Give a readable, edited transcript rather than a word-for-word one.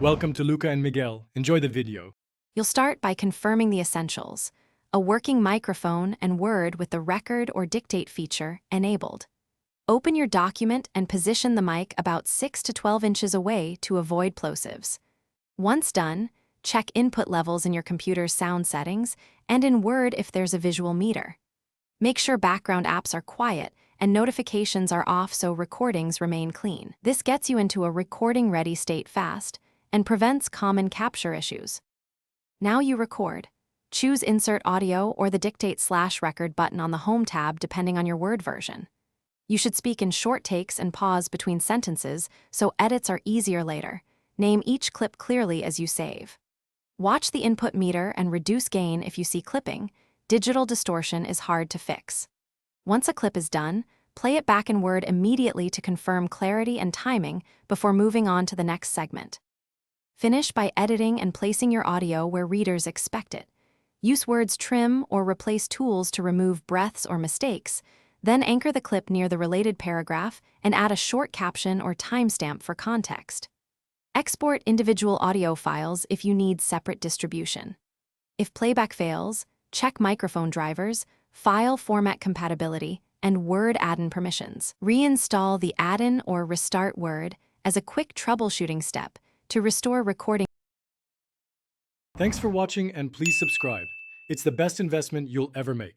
Welcome to Luca and Miguel. Enjoy the video. You'll start by confirming the essentials: a working microphone and Word with the record or dictate feature enabled. Open your document and position the mic about 6 to 12 inches away to avoid plosives. Once done, check input levels in your computer's sound settings and in Word if there's a visual meter. Make sure background apps are quiet and notifications are off so recordings remain clean. This gets you into a recording-ready state fast and prevents common capture issues. Now you record. Choose Insert Audio or the Dictate/Record button on the Home tab depending on your Word version. You should speak in short takes and pause between sentences so edits are easier later. Name each clip clearly as you save. Watch the input meter and reduce gain if you see clipping. Digital distortion is hard to fix. Once a clip is done, play it back in Word immediately to confirm clarity and timing before moving on to the next segment. Finish by editing and placing your audio where readers expect it. Use Word's trim or replace tools to remove breaths or mistakes, then anchor the clip near the related paragraph and add a short caption or timestamp for context. Export individual audio files if you need separate distribution. If playback fails, check microphone drivers, file format compatibility, and Word add-in permissions. Reinstall the add-in or restart Word as a quick troubleshooting step to restore recording. Thanks for watching and please subscribe. It's the best investment you'll ever make.